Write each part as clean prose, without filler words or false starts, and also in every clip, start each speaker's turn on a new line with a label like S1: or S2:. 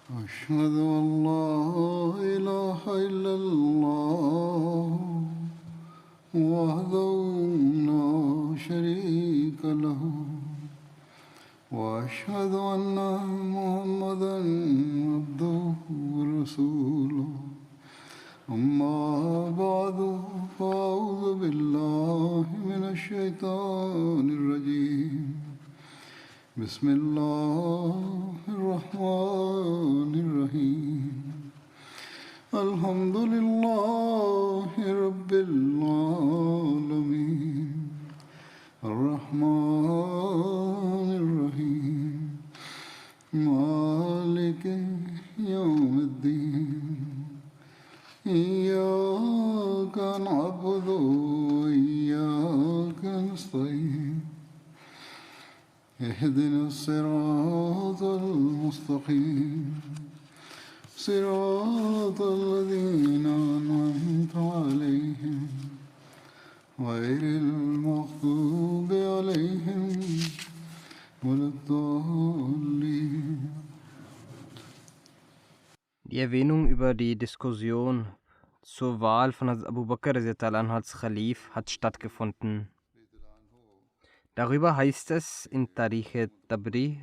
S1: أشهد أن لا إله إلا الله وحده لا شريك له وأشهد أن محمدا عبده ورسوله أما بعد فأعوذ بالله من الشيطان الرجيم بسم الله الرحمن الرحيم الحمد لله رب العالمين الرحمن الرحيم مالك يوم الدين إياك نعبد وإياك نستعين اهدنا الصراط المستقيم صراط الذين أنعمت عليهم غير المغضوب عليهم ولا الضالين.
S2: Die Erwähnung über die Diskussion zur Wahl von Hazrat Abu Bakr als Khalif hat stattgefunden. Darüber heißt es in Tarikh Tabri: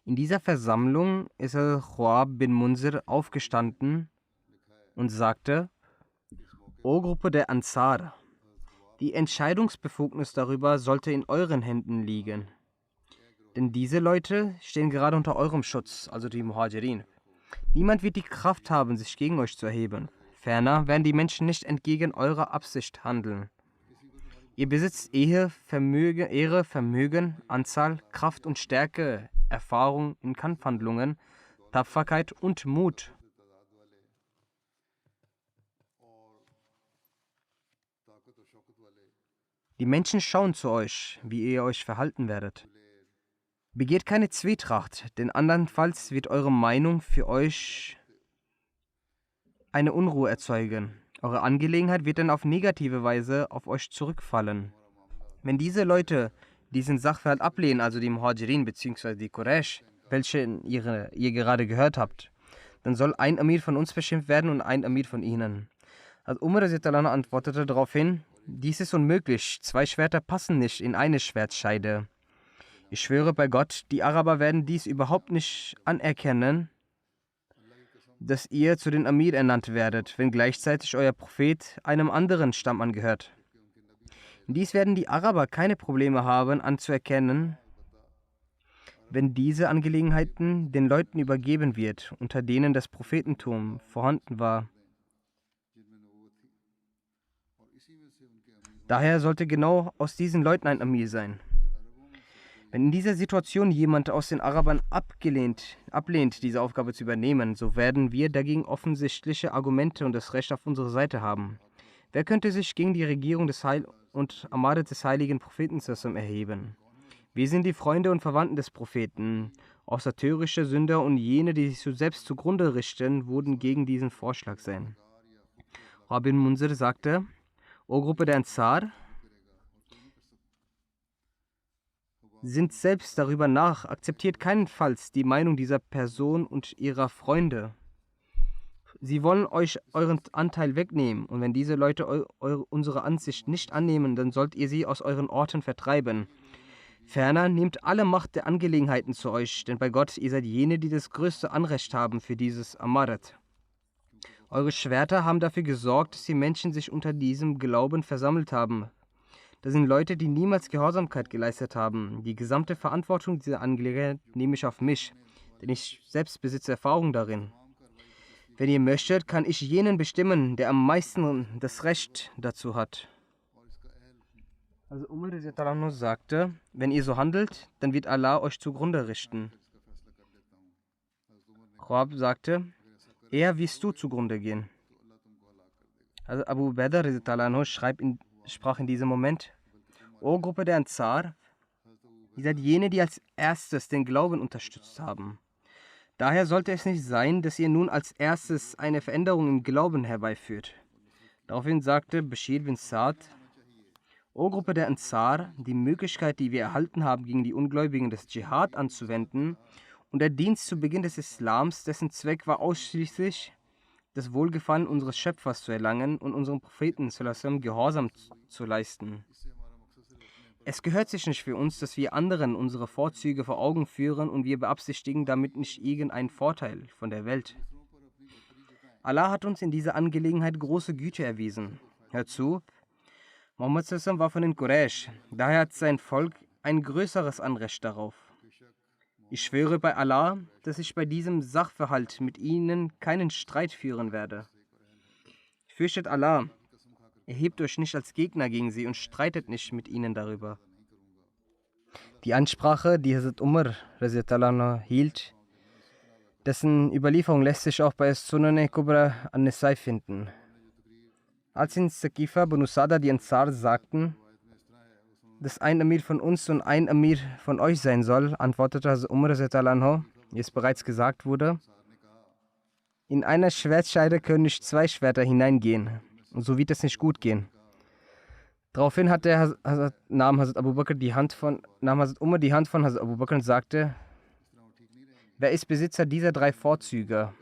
S2: In dieser Versammlung ist Khwab bin Munzir aufgestanden und sagte: O Gruppe der Ansar, die Entscheidungsbefugnis darüber sollte in euren Händen liegen. Denn diese Leute stehen gerade unter eurem Schutz, also die Muhajirin. Niemand wird die Kraft haben, sich gegen euch zu erheben. Ferner werden die Menschen nicht entgegen eurer Absicht handeln. Ihr besitzt Ehre, Vermögen, Anzahl, Kraft und Stärke, Erfahrung in Kampfhandlungen, Tapferkeit und Mut. Die Menschen schauen zu euch, wie ihr euch verhalten werdet. Begeht keine Zwietracht, denn andernfalls wird eure Meinung für euch eine Unruhe erzeugen. Eure Angelegenheit wird dann auf negative Weise auf euch zurückfallen. Wenn diese Leute diesen Sachverhalt ablehnen, also die Muhajirin bzw. die Quraysh, welche ihr gerade gehört habt, dann soll ein Amir von uns bestimmt werden und ein Amir von ihnen. Also Umar antwortete daraufhin: Dies ist unmöglich, 2 Schwerter passen nicht in eine Schwertscheide. Ich schwöre bei Gott, die Araber werden dies überhaupt nicht anerkennen, dass ihr zu den Amir ernannt werdet, wenn gleichzeitig euer Prophet einem anderen Stamm angehört. Dies werden die Araber keine Probleme haben anzuerkennen, wenn diese Angelegenheiten den Leuten übergeben wird, unter denen das Prophetentum vorhanden war. Daher sollte genau aus diesen Leuten ein Amir sein. Wenn in dieser Situation jemand aus den Arabern ablehnt, diese Aufgabe zu übernehmen, so werden wir dagegen offensichtliche Argumente und das Recht auf unserer Seite haben. Wer könnte sich gegen die Regierung und Amarat des heiligen Propheten erheben? Wir sind die Freunde und Verwandten des Propheten. Außer törichte Sünder und jene, die sich selbst zugrunde richten, wurden gegen diesen Vorschlag sein. Khwab bin Munzir sagte: O Gruppe der Ansar, sind selbst darüber nach, akzeptiert keinenfalls die Meinung dieser Person und ihrer Freunde. Sie wollen euch euren Anteil wegnehmen, und wenn diese Leute unsere Ansicht nicht annehmen, dann sollt ihr sie aus euren Orten vertreiben. Ferner nehmt alle Macht der Angelegenheiten zu euch, denn bei Gott, ihr seid jene, die das größte Anrecht haben für dieses Amarat. Eure Schwerter haben dafür gesorgt, dass die Menschen sich unter diesem Glauben versammelt haben. Das sind Leute, die niemals Gehorsamkeit geleistet haben. Die gesamte Verantwortung dieser Angelegenheit nehme ich auf mich, denn ich selbst besitze Erfahrung darin. Wenn ihr möchtet, kann ich jenen bestimmen, der am meisten das Recht dazu hat. Also Umar sagte: Wenn ihr so handelt, dann wird Allah euch zugrunde richten. Khwab sagte: Eher wirst du zugrunde gehen. Also Abu Bakr sprach in diesem Moment: O Gruppe der Ansar, ihr seid jene, die als erstes den Glauben unterstützt haben. Daher sollte es nicht sein, dass ihr nun als erstes eine Veränderung im Glauben herbeiführt. Daraufhin sagte Bashir bin Sa'd: O Gruppe der Ansar, die Möglichkeit, die wir erhalten haben, gegen die Ungläubigen des Dschihad anzuwenden und der Dienst zu Beginn des Islams, dessen Zweck war ausschließlich, das Wohlgefallen unseres Schöpfers zu erlangen und unserem Propheten sallam, Gehorsam zu leisten. Es gehört sich nicht für uns, dass wir anderen unsere Vorzüge vor Augen führen und wir beabsichtigen damit nicht irgendeinen Vorteil von der Welt. Allah hat uns in dieser Angelegenheit große Güte erwiesen. Hört zu, Muhammad sallam war von den Quraysh, daher hat sein Volk ein größeres Anrecht darauf. Ich schwöre bei Allah, dass ich bei diesem Sachverhalt mit ihnen keinen Streit führen werde. Fürchtet Allah, erhebt euch nicht als Gegner gegen sie und streitet nicht mit ihnen darüber. Die Ansprache, die Hazrat Umar hielt, dessen Überlieferung lässt sich auch bei Sunan Kubra an-Nisai finden. Als in Saqifa Banu Sada die Ansar sagten, dass ein Amir von uns und ein Amir von euch sein soll, antwortete Hazrat Umar, wie es bereits gesagt wurde, in einer Schwertscheide können nicht zwei Schwerter hineingehen, und so wird es nicht gut gehen. Daraufhin nahm Hazrat Umar die Hand von Hazrat Abu Bakr und sagte, wer ist Besitzer dieser drei Vorzüge?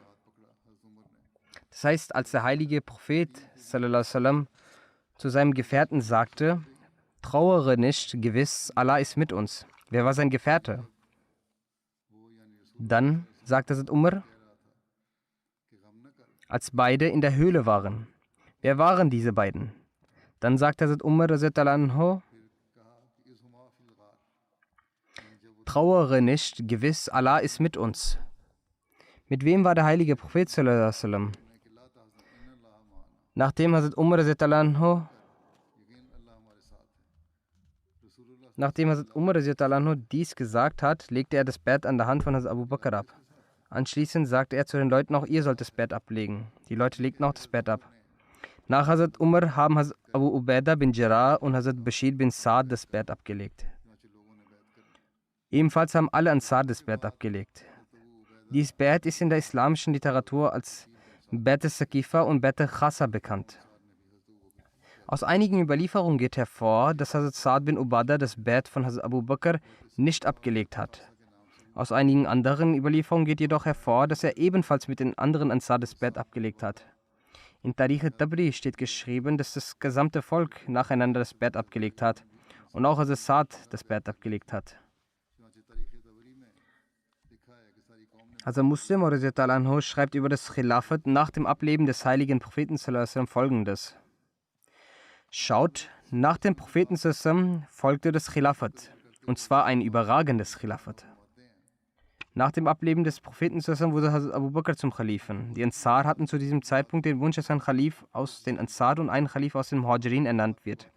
S2: Das heißt, als der heilige Prophet sallam, zu seinem Gefährten sagte, trauere nicht, gewiss, Allah ist mit uns. Wer war sein Gefährte? Dann sagte Hazrat Umar, als beide in der Höhle waren. Wer waren diese beiden? Dann sagte Hazrat Umar, trauere nicht, gewiss, Allah ist mit uns. Mit wem war der heilige Prophet sallam? Nachdem Hazrat Umar dies gesagt hat, legte er das Bett an der Hand von Hazrat Abu Bakr ab. Anschließend sagte er zu den Leuten, auch ihr sollt das Bett ablegen. Die Leute legten auch das Bett ab. Nach Hazrat Umar haben Hazrat Abu Ubaidah bin Jarrah und Hazrat Bashir bin Saad das Bett abgelegt. Ebenfalls haben alle Ansar das Bett abgelegt. Dieses Bett ist in der islamischen Literatur als Bet Saqifa und Bet Khasa bekannt. Aus einigen Überlieferungen geht hervor, dass Hazrat Saad bin Ubadah das Bett von Hazrat Abu Bakr nicht abgelegt hat. Aus einigen anderen Überlieferungen geht jedoch hervor, dass er ebenfalls mit den anderen Ansar das Bett abgelegt hat. In Tarikh al-Tabri steht geschrieben, dass das gesamte Volk nacheinander das Bett abgelegt hat und auch Hazrat Saad das Bett abgelegt hat. Hazrat Muslim schreibt über das Khilafat nach dem Ableben des heiligen Propheten folgendes. Schaut, nach dem Propheten folgte das Khilafat, und zwar ein überragendes Khilafat. Nach dem Ableben des Propheten wurde Hazrat Abu Bakr zum Khalifen. Die Ansar hatten zu diesem Zeitpunkt den Wunsch, dass ein Khalif aus den Ansar und ein Khalif aus den Muhajirin ernannt wird.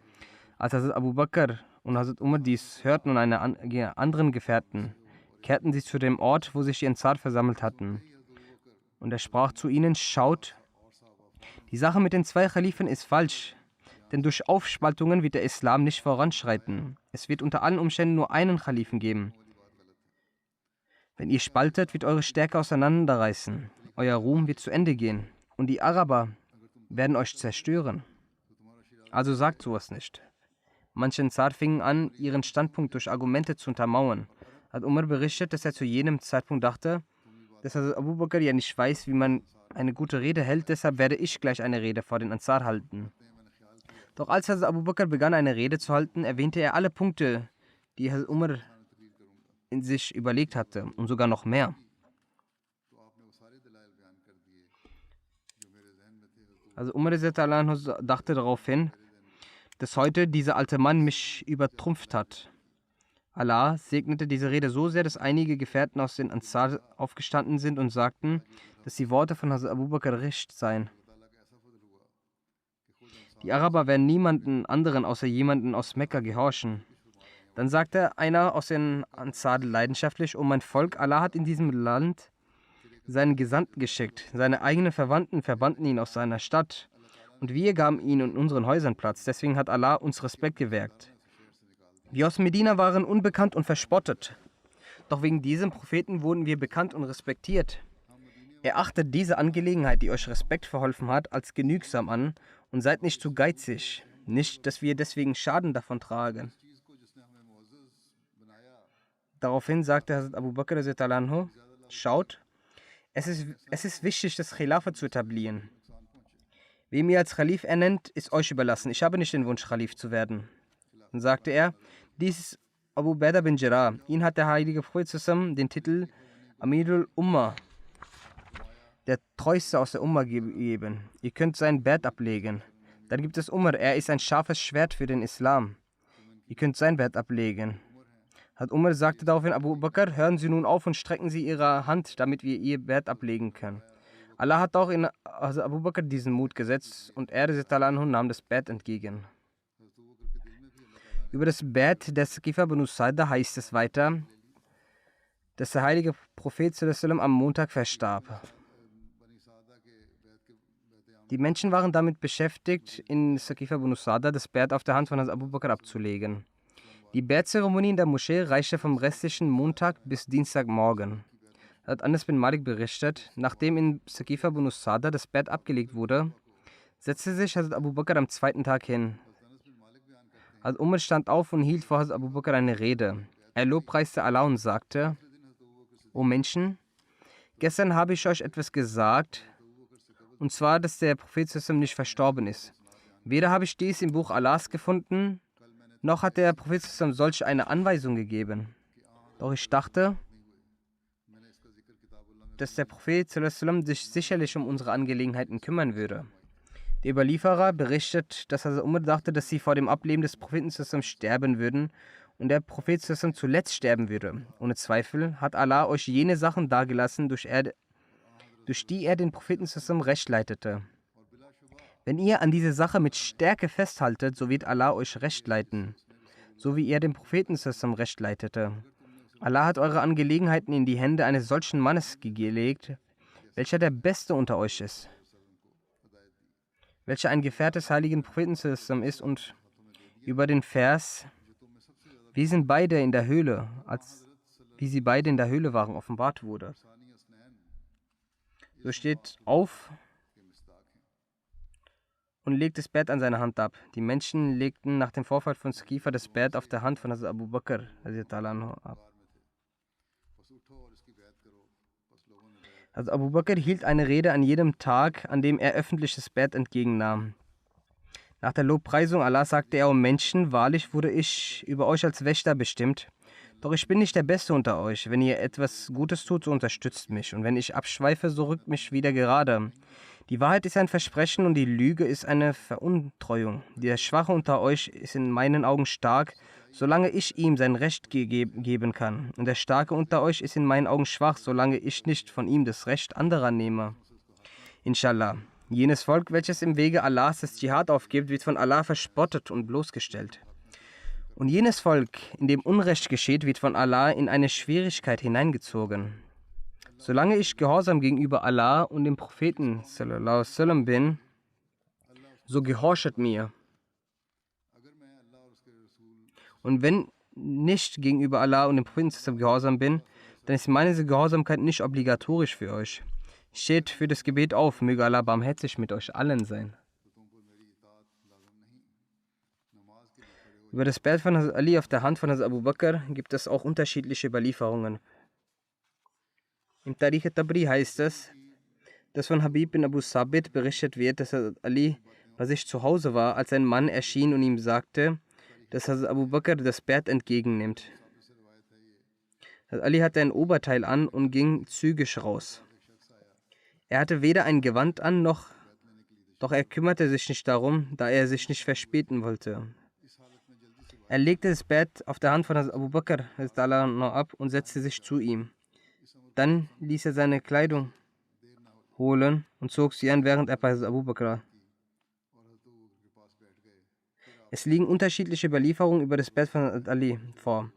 S2: Als Hazrat Abu Bakr und Hazrat Umar dies hörten und eine anderen Gefährten, kehrten sie zu dem Ort, wo sich die Ansar versammelt hatten. Und er sprach zu ihnen, schaut, die Sache mit den zwei Khalifen ist falsch, denn durch Aufspaltungen wird der Islam nicht voranschreiten. Es wird unter allen Umständen nur einen Khalifen geben. Wenn ihr spaltet, wird eure Stärke auseinanderreißen. Euer Ruhm wird zu Ende gehen. Und die Araber werden euch zerstören. Also sagt sowas nicht. Manche Ansar fingen an, ihren Standpunkt durch Argumente zu untermauern. Hat Umar berichtet, dass er zu jenem Zeitpunkt dachte, dass Abu Bakr ja nicht weiß, wie man eine gute Rede hält, deshalb werde ich gleich eine Rede vor den Ansar halten. Doch als Abu Bakr begann, eine Rede zu halten, erwähnte er alle Punkte, die Umar in sich überlegt hatte und sogar noch mehr. Also Umar dachte daraufhin, dass heute dieser alte Mann mich übertrumpft hat. Allah segnete diese Rede so sehr, dass einige Gefährten aus den Ansar aufgestanden sind und sagten, dass die Worte von Hazrat Abu Bakr recht seien. Die Araber werden niemanden anderen außer jemanden aus Mekka gehorchen. Dann sagte einer aus den Ansar leidenschaftlich, O mein Volk, Allah hat in diesem Land seinen Gesandten geschickt. Seine eigenen Verwandten verbannten ihn aus seiner Stadt und wir gaben ihm in unseren Häusern Platz. Deswegen hat Allah uns Respekt gewährt. Wir aus Medina waren unbekannt und verspottet. Doch wegen diesem Propheten wurden wir bekannt und respektiert. Erachtet diese Angelegenheit, die euch Respekt verholfen hat, als genügsam an und seid nicht zu geizig. nicht, dass wir deswegen Schaden davon tragen. Daraufhin sagte Hazrat Abu Bakr radhiyallahu anhu, schaut, es ist wichtig, das Khilafat zu etablieren. Wem ihr als Khalif ernennt, ist euch überlassen. Ich habe nicht den Wunsch, Khalif zu werden. Dann sagte er, dies ist Abu Ubaidah bin Jarrah. Ihn hat der heilige Prophet zusammen den Titel Amirul Ummah, der Treueste aus der Ummah, gegeben. Ihr könnt sein Bett ablegen. Dann gibt es Umar, er ist ein scharfes Schwert für den Islam. Ihr könnt sein Bett ablegen. Hat Umar sagte daraufhin, Abu Bakr, hören Sie nun auf und strecken Sie Ihre Hand, damit wir Ihr Bett ablegen können. Allah hat auch in Abu Bakr diesen Mut gesetzt und er nahm das Bett entgegen. Über das Bett des Saqifa Banu Saida heißt es weiter, dass der heilige Prophet am Montag verstarb. Die Menschen waren damit beschäftigt, in Saqifa Banu Saida das Bett auf der Hand von Abu Bakr abzulegen. Die Bettzeremonie in der Moschee reichte vom restlichen Montag bis Dienstagmorgen. Hat Anas bin Malik berichtet, nachdem in Saqifa Banu Saida das Bett abgelegt wurde, setzte sich Hazrat Abu Bakr am zweiten Tag hin. Hazrat Umar stand auf und hielt vor Hazrat Abu Bakr eine Rede. Er lobpreiste Allah und sagte, O Menschen, gestern habe ich euch etwas gesagt, und zwar, dass der Prophet nicht verstorben ist. Weder habe ich dies im Buch Allahs gefunden, noch hat der Prophet solch eine Anweisung gegeben. Doch ich dachte, dass der Prophet sich sicherlich um unsere Angelegenheiten kümmern würde. Der Überlieferer berichtet, dass Hazrat Umar dachte, dass sie vor dem Ableben des Propheten sterben würden und der Prophet zuletzt sterben würde. Ohne Zweifel hat Allah euch jene Sachen dargelassen, durch die er den Propheten recht leitete. Wenn ihr an diese Sache mit Stärke festhaltet, so wird Allah euch recht leiten, so wie er den Propheten recht leitete. Allah hat eure Angelegenheiten in die Hände eines solchen Mannes gelegt, welcher der Beste unter euch ist, welcher ein Gefährte des heiligen Propheten ist, und über den Vers, wie sie beide in der Höhle waren, offenbart wurde. So steht auf und legt das Bett an seine Hand ab. Die Menschen legten nach dem Vorfall von Saqifa das Bett auf der Hand von Hazrat Abu Bakr ab. Hazrat Abu Bakr hielt eine Rede an jedem Tag, an dem er öffentlich das Bett entgegennahm. Nach der Lobpreisung Allah sagte er, O Menschen, wahrlich wurde ich über euch als Wächter bestimmt. Doch ich bin nicht der Beste unter euch. Wenn ihr etwas Gutes tut, so unterstützt mich. Und wenn ich abschweife, so rückt mich wieder gerade. Die Wahrheit ist ein Versprechen und die Lüge ist eine Veruntreuung. Der Schwache unter euch ist in meinen Augen stark, solange ich ihm sein Recht geben kann. Und der Starke unter euch ist in meinen Augen schwach, solange ich nicht von ihm das Recht anderer nehme. Inshallah. Jenes Volk, welches im Wege Allahs das Dschihad aufgibt, wird von Allah verspottet und bloßgestellt. Und jenes Volk, in dem Unrecht geschieht, wird von Allah in eine Schwierigkeit hineingezogen. Solange ich gehorsam gegenüber Allah und dem Propheten bin, so gehorchet mir. Und wenn nicht gegenüber Allah und dem Propheten gehorsam bin, dann ist meine Gehorsamkeit nicht obligatorisch für euch. Steht für das Gebet auf, möge Allah barmherzig mit euch allen sein. Über das Bett von Hazrat Ali auf der Hand von Hazrat Abu Bakr gibt es auch unterschiedliche Überlieferungen. Im Tarikh Tabri heißt es, dass von Habib bin Abu Sabit berichtet wird, dass Hazrat Ali bei sich zu Hause war, als ein Mann erschien und ihm sagte, dass Hazrat Abu Bakr das Bett entgegennimmt. Hazrat Ali hatte ein Oberteil an und ging zügig raus. Er hatte weder ein Gewand an, doch er kümmerte sich nicht darum, da er sich nicht verspäten wollte. Er legte das Bett auf der Hand von Abu Bakr ab und setzte sich zu ihm. Dann ließ er seine Kleidung holen und zog sie an, während er bei Abu Bakr war. Es liegen unterschiedliche Überlieferungen über das Bett von Ali vor,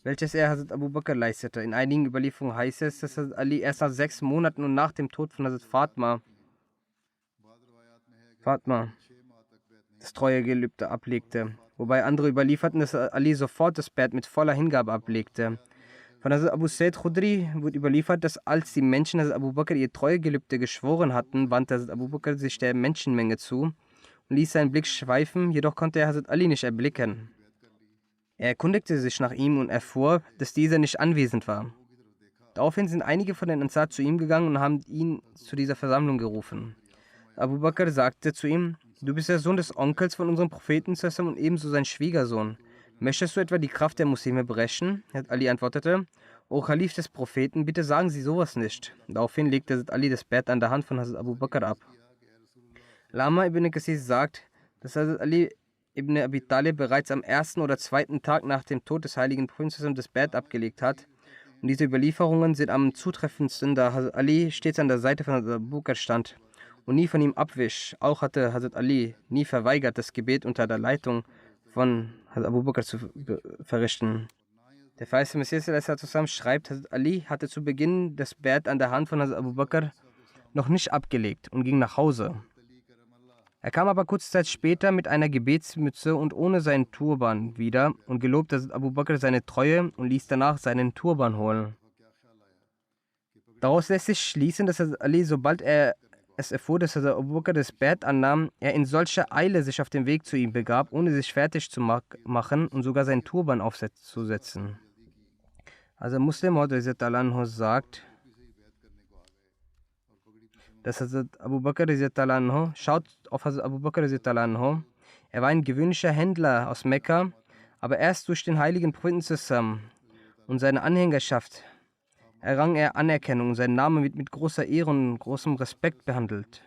S2: welches er Hazrat Abu Bakr leistete. In einigen Überlieferungen heißt es, dass Hazrat Ali erst nach 6 Monaten und nach dem Tod von Hazrat Fatma das Treuegelübde ablegte, wobei andere überlieferten, dass Ali sofort das Bett mit voller Hingabe ablegte. Von Hazrat Abu Said Khudri wird überliefert, dass als die Menschen Hazrat Abu Bakr ihr Treuegelübde geschworen hatten, wandte Hazrat Abu Bakr sich der Menschenmenge zu und ließ seinen Blick schweifen, jedoch konnte er Hazrat Ali nicht erblicken. Er erkundigte sich nach ihm und erfuhr, dass dieser nicht anwesend war. Daraufhin sind einige von den Ansar zu ihm gegangen und haben ihn zu dieser Versammlung gerufen. Abu Bakr sagte zu ihm: Du bist der Sohn des Onkels von unserem Propheten und ebenso sein Schwiegersohn. Möchtest du etwa die Kraft der Muslime brechen? Ali antwortete: O Kalif des Propheten, bitte sagen Sie sowas nicht. Daraufhin legte Hazrat Ali das Bett an der Hand von Hazrat Abu Bakr ab. Lama ibn Kathir sagt, dass Hazrat Ali ibn Abi Talib bereits am ersten oder zweiten Tag nach dem Tod des heiligen Propheten das Bett abgelegt hat. Und diese Überlieferungen sind am zutreffendsten, da Hazrat Ali stets an der Seite von Hazrat Abu Bakr stand und nie von ihm abwich. Auch hatte Hazrat Ali nie verweigert, das Gebet unter der Leitung von Hazrat Abu Bakr zu verrichten. Der verheißte Messias schreibt, Hazrat Ali hatte zu Beginn das Bett an der Hand von Hazrat Abu Bakr noch nicht abgelegt und ging nach Hause. Er kam aber kurze Zeit später mit einer Gebetsmütze und ohne seinen Turban wieder und gelobte Hazrat Abu Bakr seine Treue und ließ danach seinen Turban holen. Daraus lässt sich schließen, dass Hazrat Ali, sobald er es erfuhr, dass Hazrat Abu Bakr das Bett annahm, er in solcher Eile sich auf den Weg zu ihm begab, ohne sich fertig zu machen und sogar seinen Turban aufzusetzen. Also Muslim sagt, dass Hazrat Abu Bakr schaut auf Hazrat Abu Bakr, er war ein gewöhnlicher Händler aus Mekka, aber erst durch den heiligen Propheten und seine Anhängerschaft errang er Anerkennung und sein Name wird mit großer Ehre und großem Respekt behandelt.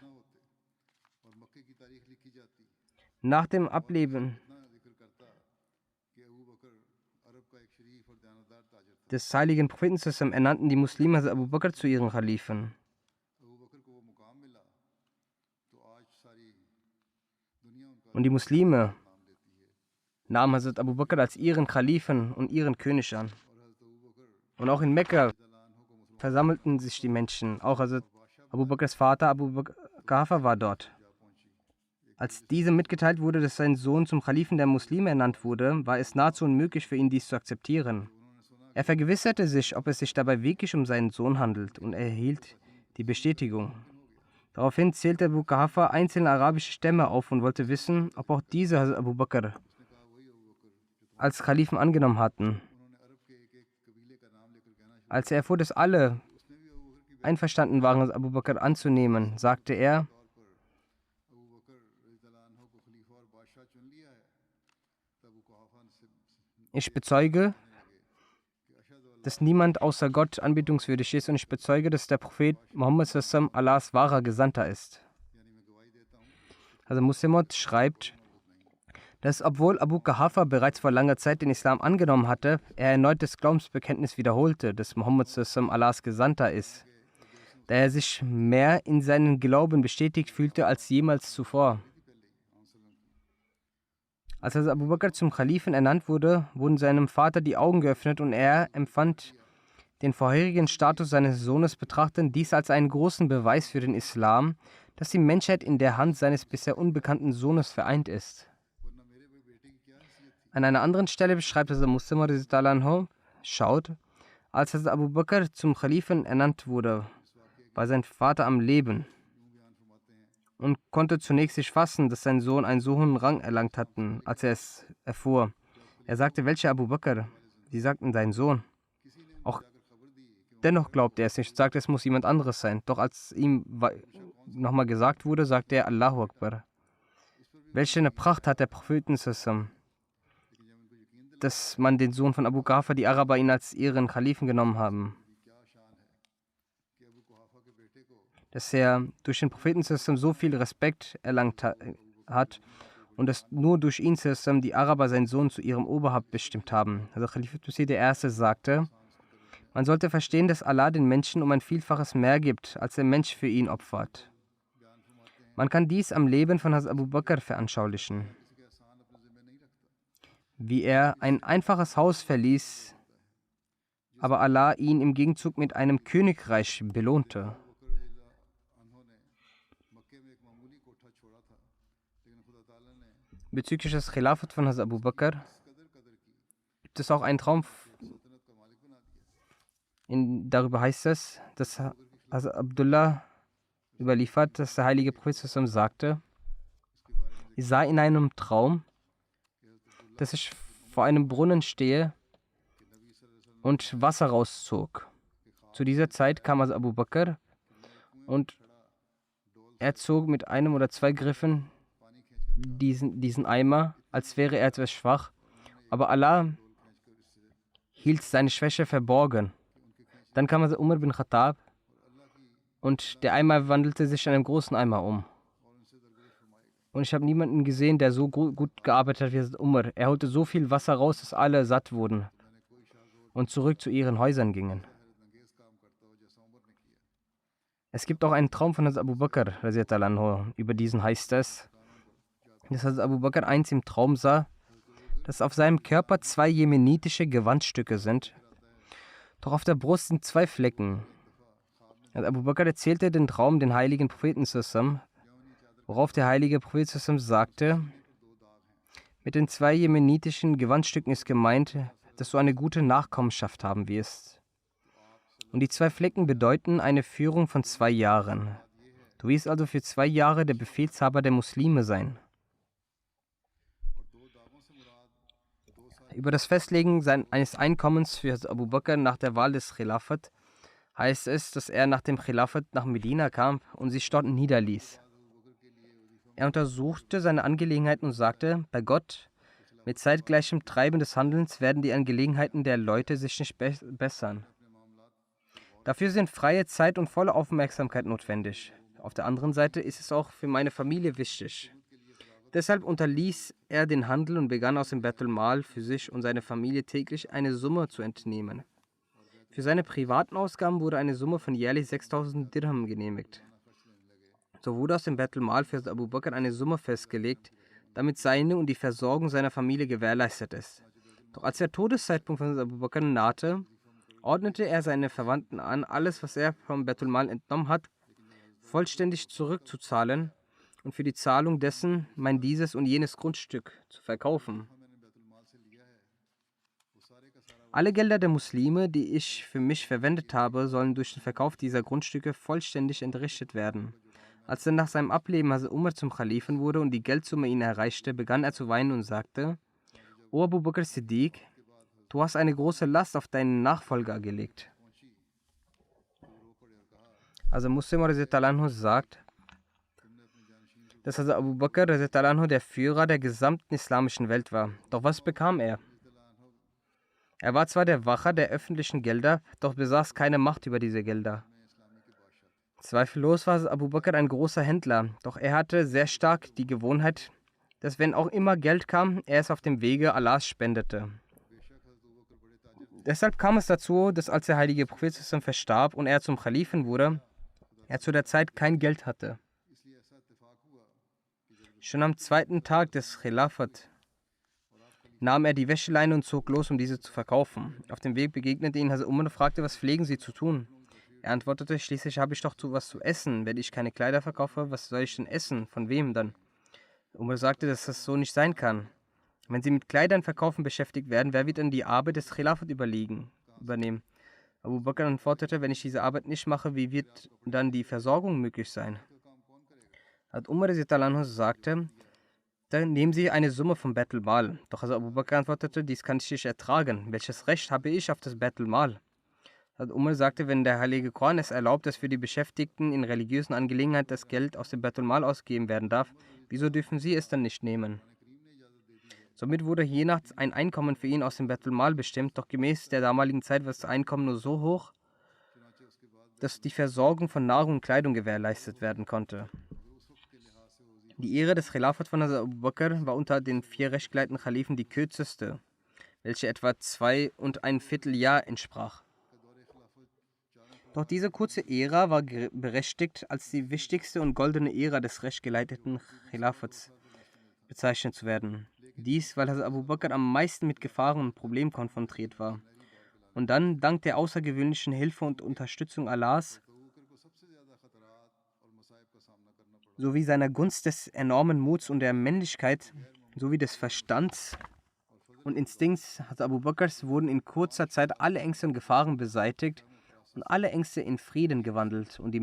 S2: Nach dem Ableben des heiligen Propheten ernannten die Muslime Hazrat Abu Bakr zu ihren Khalifen. Und die Muslime nahmen Hazrat Abu Bakr als ihren Khalifen und ihren König an. Und auch in Mekka versammelten sich die Menschen. Auch Hazrat Abu Bakrs Vater Abu Bakr Qahafa war dort. Als diesem mitgeteilt wurde, dass sein Sohn zum Khalifen der Muslime ernannt wurde, war es nahezu unmöglich für ihn, dies zu akzeptieren. Er vergewisserte sich, ob es sich dabei wirklich um seinen Sohn handelt und erhielt die Bestätigung. Daraufhin zählte Abu Qahafa einzelne arabische Stämme auf und wollte wissen, ob auch diese Hazrat Abu Bakr als Khalifen angenommen hatten. Als er erfuhr, dass alle einverstanden waren, Abu Bakr anzunehmen, sagte er: Ich bezeuge, dass niemand außer Gott anbetungswürdig ist und ich bezeuge, dass der Prophet Muhammad Allahs wahrer Gesandter ist. Also Muslimot schreibt, dass obwohl Abu Qahafa bereits vor langer Zeit den Islam angenommen hatte, er erneut das Glaubensbekenntnis wiederholte, dass Muhammad Allahs Gesandter ist, da er sich mehr in seinen Glauben bestätigt fühlte als jemals zuvor. Als Abu Bakr zum Khalifen ernannt wurde, wurden seinem Vater die Augen geöffnet und er empfand den vorherigen Status seines Sohnes, betrachtend dies als einen großen Beweis für den Islam, dass die Menschheit in der Hand seines bisher unbekannten Sohnes vereint ist. An einer anderen Stelle beschreibt Muslim schaut, als Abu Bakr zum Khalifen ernannt wurde, war sein Vater am Leben und konnte zunächst nicht fassen, dass sein Sohn einen so hohen Rang erlangt hatte, als er es erfuhr. Er sagte: Welcher Abu Bakr? Sie sagten: Dein Sohn. Auch dennoch glaubte er es nicht, sagte, es muss jemand anderes sein. Doch als ihm nochmal gesagt wurde, sagte er: Allahu Akbar. Welche eine Pracht hat der Propheten, dass man den Sohn von Abu Qahafa, die Araber, ihn als ihren Khalifen genommen haben. Dass er durch den Propheten so viel Respekt erlangt hat und dass nur durch ihn die Araber seinen Sohn zu ihrem Oberhaupt bestimmt haben. Also Khalifat Masih I. sagte: Man sollte verstehen, dass Allah den Menschen um ein Vielfaches mehr gibt, als der Mensch für ihn opfert. Man kann dies am Leben von Hazrat Abu Bakr veranschaulichen, wie er ein einfaches Haus verließ, aber Allah ihn im Gegenzug mit einem Königreich belohnte. Bezüglich des Khilafat von Hazrat Abu Bakr gibt es auch einen Traum, darüber heißt es, dass Hazrat Abdullah überliefert, dass der heilige Prophet sagte: Ich sah in einem Traum, dass ich vor einem Brunnen stehe und Wasser rauszog. Zu dieser Zeit kam also Abu Bakr und er zog mit einem oder zwei Griffen diesen Eimer, als wäre er etwas schwach. Aber Allah hielt seine Schwäche verborgen. Dann kam also Umar bin Khattab und der Eimer wandelte sich in einen großen Eimer um. Und ich habe niemanden gesehen, der so gut gearbeitet hat wie Hazrat Umar. Er holte so viel Wasser raus, dass alle satt wurden und zurück zu ihren Häusern gingen. Es gibt auch einen Traum von Hazrat Abu Bakr, radiallahu anhu. Über diesen heißt es, dass Hazrat Abu Bakr eins im Traum sah, dass auf seinem Körper zwei jemenitische Gewandstücke sind, doch auf der Brust sind zwei Flecken. Hazrat Abu Bakr erzählte den Traum den heiligen Propheten zusammen, worauf der heilige Prophet sagte, mit den zwei jemenitischen Gewandstücken ist gemeint, dass du eine gute Nachkommenschaft haben wirst. Und die zwei Flecken bedeuten eine Führung von 2 Jahren. Du wirst also für 2 Jahre der Befehlshaber der Muslime sein. Über das Festlegen eines Einkommens für Abu Bakr nach der Wahl des Khilafat heißt es, dass er nach dem Khilafat nach Medina kam und sich dort niederließ. Er untersuchte seine Angelegenheiten und sagte, bei Gott, mit zeitgleichem Treiben des Handelns werden die Angelegenheiten der Leute sich nicht bessern. Dafür sind freie Zeit und volle Aufmerksamkeit notwendig. Auf der anderen Seite ist es auch für meine Familie wichtig. Deshalb unterließ er den Handel und begann aus dem Bettelmal für sich und seine Familie täglich eine Summe zu entnehmen. Für seine privaten Ausgaben wurde eine Summe von jährlich 6000 Dirham genehmigt. So wurde aus dem Bettelmal für Abu Bakr eine Summe festgelegt, damit seine und die Versorgung seiner Familie gewährleistet ist. Doch als der Todeszeitpunkt von Abu Bakr nahte, ordnete er seine Verwandten an, alles, was er vom Bettelmal entnommen hat, vollständig zurückzuzahlen und für die Zahlung dessen dieses und jenes Grundstück zu verkaufen. Alle Gelder der Muslime, die ich für mich verwendet habe, sollen durch den Verkauf dieser Grundstücke vollständig entrichtet werden. Als er nach seinem Ableben Hazrat Umar zum Khalifen wurde und die Geldsumme ihn erreichte, begann er zu weinen und sagte, O Abu Bakr Siddiq, du hast eine große Last auf deinen Nachfolger gelegt. Also Muslim radiallahu sagt, dass Abu Bakr radiallahu der Führer der gesamten islamischen Welt war. Doch was bekam er? Er war zwar der Wacher der öffentlichen Gelder, doch besaß keine Macht über diese Gelder. Zweifellos war Abu Bakr ein großer Händler, doch er hatte sehr stark die Gewohnheit, dass wenn auch immer Geld kam, er es auf dem Wege Allahs spendete. Deshalb kam es dazu, dass als der heilige Prophet verstarb und er zum Khalifen wurde, er zu der Zeit kein Geld hatte. Schon am 2. Tag des Khilafat nahm er die Wäscheleine und zog los, um diese zu verkaufen. Auf dem Weg begegnete ihn Hazrat Umar und fragte, was pflegen Sie zu tun? Er antwortete, schließlich habe ich doch was zu essen. Wenn ich keine Kleider verkaufe, was soll ich denn essen? Von wem dann? Umar sagte, dass das so nicht sein kann. Wenn Sie mit Kleidern verkaufen beschäftigt werden, wer wird dann die Arbeit des Khilafat übernehmen? Abu Bakr antwortete, wenn ich diese Arbeit nicht mache, wie wird dann die Versorgung möglich sein? Hazrat Umar sagte, dann nehmen Sie eine Summe vom Bettelmal. Doch Abu Bakr antwortete, dies kann ich nicht ertragen. Welches Recht habe ich auf das Bettelmal? Hazrat Umar sagte, wenn der heilige Koran es erlaubt, dass für die Beschäftigten in religiösen Angelegenheiten das Geld aus dem Bettelmal ausgegeben werden darf, wieso dürfen Sie es dann nicht nehmen? Somit wurde je nach ein Einkommen für ihn aus dem Bettelmal bestimmt, doch gemäß der damaligen Zeit war das Einkommen nur so hoch, dass die Versorgung von Nahrung und Kleidung gewährleistet werden konnte. Die Ehre des Khilafat von Hazrat Abu Bakr war unter den 4 rechtgeleiteten Khalifen die kürzeste, welche etwa 2¼ Jahr entsprach. Doch diese kurze Ära war berechtigt, als die wichtigste und goldene Ära des rechtgeleiteten Khilafats bezeichnet zu werden. Dies, weil Hazrat Abu Bakr am meisten mit Gefahren und Problemen konfrontiert war. Und dann, dank der außergewöhnlichen Hilfe und Unterstützung Allahs, sowie seiner Gunst des enormen Muts und der Männlichkeit, sowie des Verstands und Instinkts Hazrat Abu Bakrs wurden in kurzer Zeit alle Ängste und Gefahren beseitigt und alle Ängste in Frieden gewandelt und die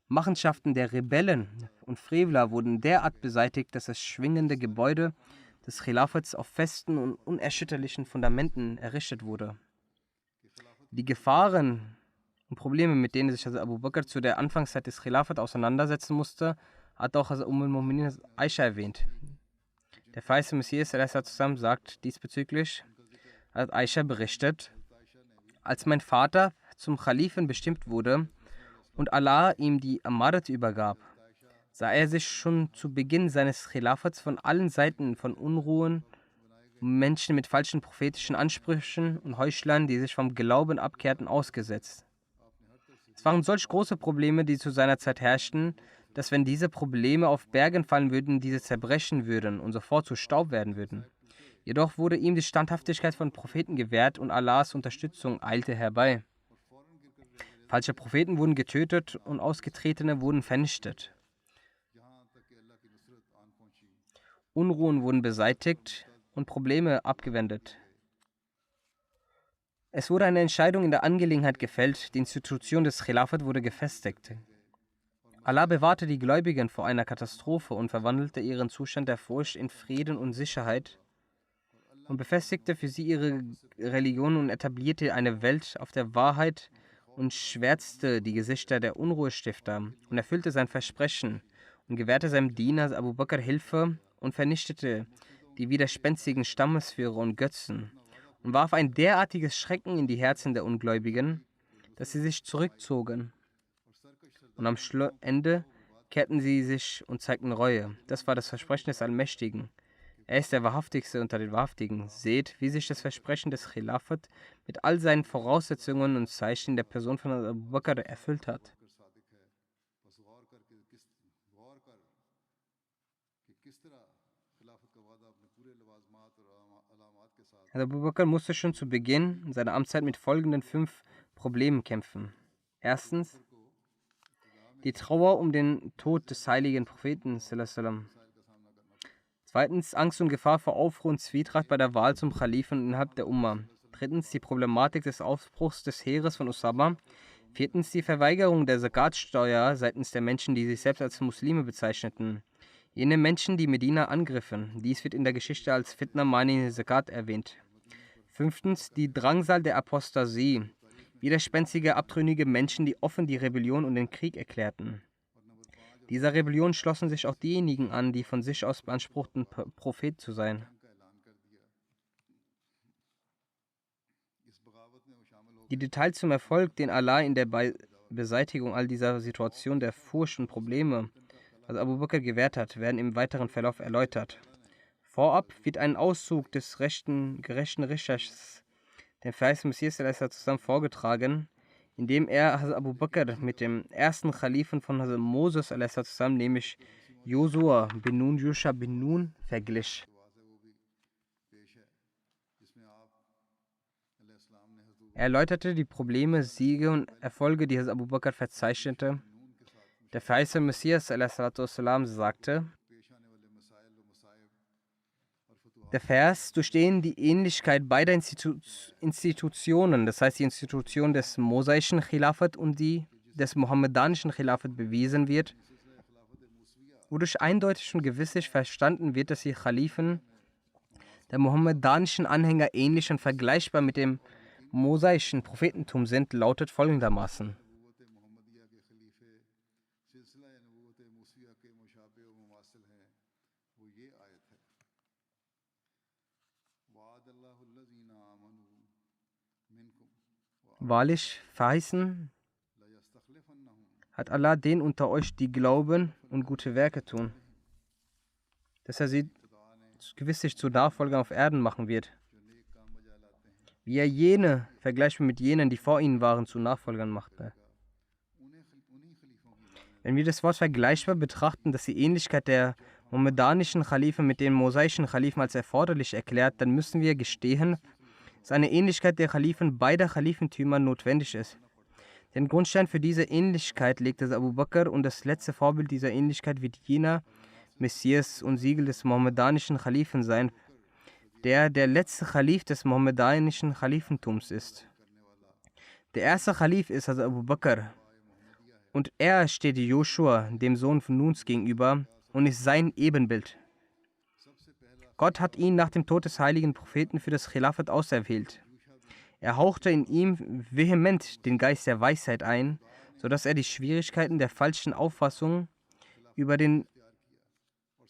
S2: Machenschaften der Rebellen und Frevler wurden derart beseitigt, dass das schwingende Gebäude des Khilafats auf festen und unerschütterlichen Fundamenten errichtet wurde. Die Gefahren und Probleme, mit denen sich Abu Bakr zu der Anfangszeit des Khilafat auseinandersetzen musste, hat auch Umm-al-Mu'minin Aisha erwähnt. Der verheißene Messias zusammen sagt diesbezüglich, hat Aisha berichtet, als mein Vater zum Khalifen bestimmt wurde und Allah ihm die Amarat übergab, sah er sich schon zu Beginn seines Khilafats von allen Seiten von Unruhen, Menschen mit falschen prophetischen Ansprüchen und Heuchlern, die sich vom Glauben abkehrten, ausgesetzt. Es waren solch große Probleme, die zu seiner Zeit herrschten, dass wenn diese Probleme auf Bergen fallen würden, diese zerbrechen würden und sofort zu Staub werden würden. Jedoch wurde ihm die Standhaftigkeit von Propheten gewährt und Allahs Unterstützung eilte herbei. Falsche Propheten wurden getötet und Ausgetretene wurden vernichtet. Unruhen wurden beseitigt und Probleme abgewendet. Es wurde eine Entscheidung in der Angelegenheit gefällt, die Institution des Khilafat wurde gefestigt. Allah bewahrte die Gläubigen vor einer Katastrophe und verwandelte ihren Zustand der Furcht in Frieden und Sicherheit und befestigte für sie ihre Religion und etablierte eine Welt auf der Wahrheit und schwärzte die Gesichter der Unruhestifter und erfüllte sein Versprechen und gewährte seinem Diener Abu Bakr Hilfe und vernichtete die widerspenstigen Stammesführer und Götzen und warf ein derartiges Schrecken in die Herzen der Ungläubigen, dass sie sich zurückzogen. Und am Ende kehrten sie sich und zeigten Reue. Das war das Versprechen des Allmächtigen. Er ist der Wahrhaftigste unter den Wahrhaftigen. Seht, wie sich das Versprechen des Khilafat mit all seinen Voraussetzungen und Zeichen in der Person von Abu Bakr erfüllt hat. Abu Bakr musste schon zu Beginn seiner Amtszeit mit folgenden 5 Problemen kämpfen. Erstens, die Trauer um den Tod des heiligen Propheten. Zweitens, Angst und Gefahr vor Aufruhr und Zwietracht bei der Wahl zum Khalifen innerhalb der Umma. Drittens, die Problematik des Aufbruchs des Heeres von Usama. Viertens, die Verweigerung der Zakatsteuer seitens der Menschen, die sich selbst als Muslime bezeichneten. Jene Menschen, die Medina angriffen. Dies wird in der Geschichte als Fitna Mani Zakat erwähnt. Fünftens, die Drangsal der Apostasie. Widerspenstige, abtrünnige Menschen, die offen die Rebellion und den Krieg erklärten. Dieser Rebellion schlossen sich auch diejenigen an, die von sich aus beanspruchten, Prophet zu sein. Die Details zum Erfolg, den Allah in der Beseitigung all dieser Situationen der Furcht und Probleme, also Abu Bakr gewährt hat, werden im weiteren Verlauf erläutert. Vorab wird ein Auszug des gerechten Richters, dem verheißenen Messias zusammen vorgetragen, indem er Abu Bakr mit dem ersten Khalifen von Moses zusammen, nämlich Josua bin Nun, Yusha bin Nun, verglich. Er erläuterte die Probleme, Siege und Erfolge, die Abu Bakr verzeichnete. Der verheißene Messias sagte, der Vers, durch den die Ähnlichkeit beider Institutionen, das heißt die Institution des mosaischen Khilafat und die des mohammedanischen Khilafat bewiesen wird, wodurch eindeutig und gewisslich verstanden wird, dass die Khalifen der mohammedanischen Anhänger ähnlich und vergleichbar mit dem mosaischen Prophetentum sind, lautet folgendermaßen. Wahrlich verheißen hat Allah den unter euch, die glauben und gute Werke tun, dass er sie gewisslich zu Nachfolgern auf Erden machen wird, wie er jene, vergleichbar mit jenen, die vor ihnen waren, zu Nachfolgern machte. Wenn wir das Wort vergleichbar betrachten, das die Ähnlichkeit der mohammedanischen Khalifen mit den mosaischen Khalifen als erforderlich erklärt, dann müssen wir gestehen, dass eine Ähnlichkeit der Khalifen beider Khalifentümer notwendig ist. Den Grundstein für diese Ähnlichkeit legte Abu Bakr und das letzte Vorbild dieser Ähnlichkeit wird jener Messias und Siegel des mohammedanischen Khalifen sein, der letzte Khalif des mohammedanischen Khalifentums ist. Der erste Khalif ist Abu Bakr Und er steht Joshua, dem Sohn von Nuns, gegenüber und ist sein Ebenbild. Gott hat ihn nach dem Tod des heiligen Propheten für das Khilafat auserwählt. Er hauchte in ihm vehement den Geist der Weisheit ein, sodass er die Schwierigkeiten der falschen Auffassung über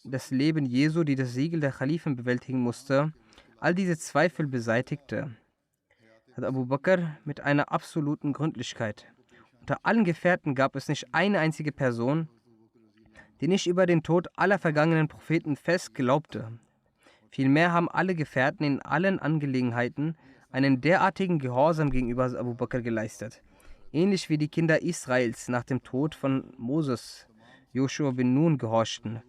S2: das Leben Jesu, die das Siegel der Khalifen bewältigen musste, all diese Zweifel beseitigte. Hat Abu Bakr mit einer absoluten Gründlichkeit. Unter allen Gefährten gab es nicht eine einzige Person, die nicht über den Tod aller vergangenen Propheten fest glaubte. Vielmehr haben alle Gefährten in allen Angelegenheiten einen derartigen Gehorsam gegenüber Abu Bakr geleistet. Ähnlich wie die Kinder Israels nach dem Tod von Moses, Joshua bin Nun, gehorchten.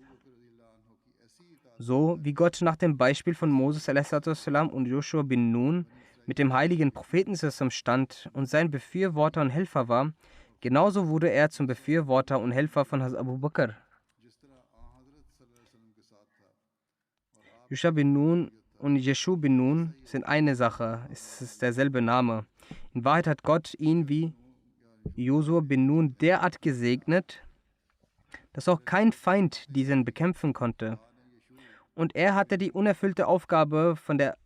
S2: So wie Gott nach dem Beispiel von Moses a.s. und Joshua bin Nun mit dem heiligen Propheten zusammen stand und sein Befürworter und Helfer war, genauso wurde er zum Befürworter und Helfer von Hazrat Abu Bakr. Joshua bin Nun und Jeshu bin Nun sind eine Sache, es ist derselbe Name. In Wahrheit hat Gott ihn wie Josua bin Nun derart gesegnet, dass auch kein Feind diesen bekämpfen konnte. Und er hatte die unerfüllte Aufgabe von der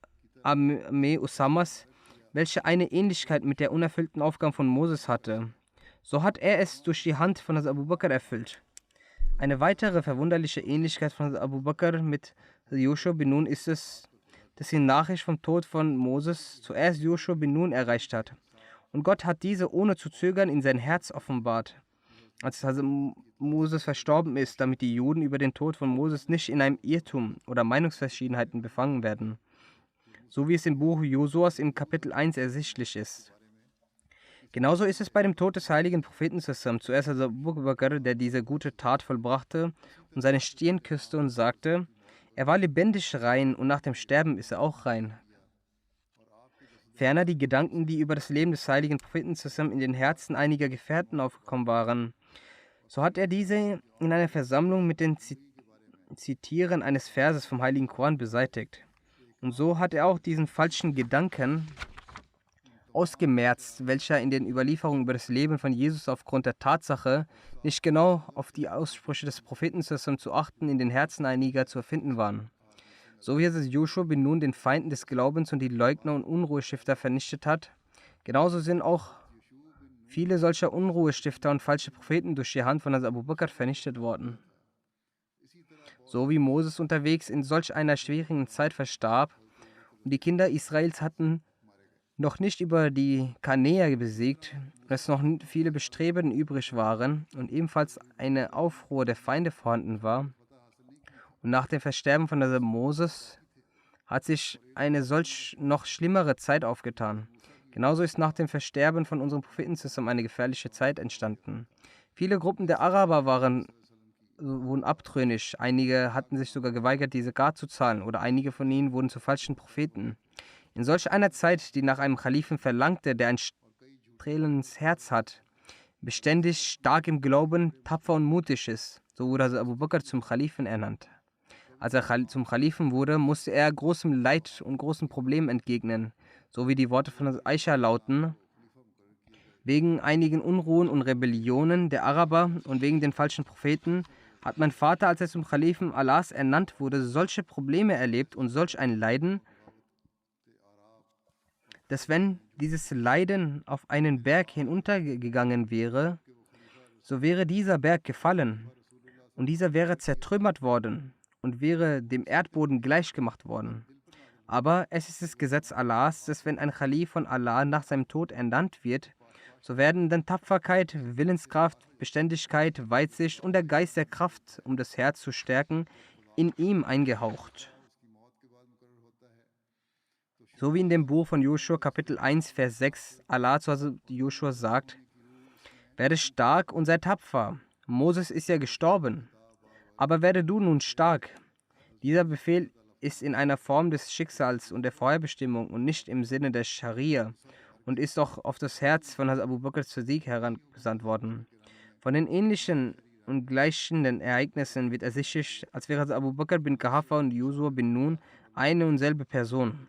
S2: Armee Usamas, welche eine Ähnlichkeit mit der unerfüllten Aufgabe von Moses hatte. So hat er es durch die Hand von Abu Bakr erfüllt. Eine weitere verwunderliche Ähnlichkeit von Abu Bakr mit Joshua bin Nun ist es, dass die Nachricht vom Tod von Moses zuerst Joshua bin Nun erreicht hat. Und Gott hat diese ohne zu zögern in sein Herz offenbart, als Moses verstorben ist, damit die Juden über den Tod von Moses nicht in einem Irrtum oder Meinungsverschiedenheiten befangen werden, so wie es im Buch Josuas im Kapitel 1 ersichtlich ist. Genauso ist es bei dem Tod des heiligen Propheten zusammen. Zuerst Abu Bakr, der diese gute Tat vollbrachte und seine Stirn küsste und sagte, er war lebendig rein und nach dem Sterben ist er auch rein. Ferner die Gedanken, die über das Leben des heiligen Propheten zusammen in den Herzen einiger Gefährten aufgekommen waren. So hat er diese in einer Versammlung mit den Zitieren eines Verses vom heiligen Koran beseitigt. Und so hat er auch diesen falschen Gedanken ausgemerzt, welcher in den Überlieferungen über das Leben von Jesus aufgrund der Tatsache, nicht genau auf die Aussprüche des Propheten zu achten, in den Herzen einiger zu finden waren. So wie es Joshua bin Nun den Feinden des Glaubens und die Leugner und Unruhestifter vernichtet hat, genauso sind auch viele solcher Unruhestifter und falsche Propheten durch die Hand von Abu Bakr vernichtet worden. So wie Moses unterwegs in solch einer schwierigen Zeit verstarb und die Kinder Israels hatten noch nicht über die Kanäer besiegt und es noch viele Bestrebungen übrig waren und ebenfalls eine Aufruhr der Feinde vorhanden war. Und nach dem Versterben von Moses hat sich eine solch noch schlimmere Zeit aufgetan. Genauso ist nach dem Versterben von unserem Propheten zusammen eine gefährliche Zeit entstanden. Viele Gruppen der Araber wurden abtrünnig, einige hatten sich sogar geweigert, die Zakat zu zahlen, oder einige von ihnen wurden zu falschen Propheten. In solch einer Zeit, die nach einem Kalifen verlangte, der ein strahlendes Herz hat, beständig, stark im Glauben, tapfer und mutig ist, so wurde Abu Bakr zum Kalifen ernannt. Als er zum Kalifen wurde, musste er großem Leid und großen Problemen entgegnen, so wie die Worte von Aisha lauten: Wegen einigen Unruhen und Rebellionen der Araber und wegen den falschen Propheten hat mein Vater, als er zum Kalifen Allahs ernannt wurde, solche Probleme erlebt und solch ein Leiden, dass wenn dieses Leiden auf einen Berg hinuntergegangen wäre, so wäre dieser Berg gefallen und dieser wäre zertrümmert worden und wäre dem Erdboden gleichgemacht worden. Aber es ist das Gesetz Allahs, dass wenn ein Khalif von Allah nach seinem Tod ernannt wird, so werden dann Tapferkeit, Willenskraft, Beständigkeit, Weitsicht und der Geist der Kraft, um das Herz zu stärken, in ihm eingehaucht. So wie in dem Buch von Joshua, Kapitel 1, Vers 6, Allah zu Joshua sagt: Werde stark und sei tapfer. Moses ist ja gestorben. Aber werde du nun stark. Dieser Befehl ist in einer Form des Schicksals und der Vorherbestimmung und nicht im Sinne der Scharia und ist auch auf das Herz von Abu Bakr Siddiq herangesandt worden. Von den ähnlichen und gleichenden Ereignissen wird ersichtlich, als wäre Abu Bakr bin Qahafa und Joshua bin Nun eine und selbe Person.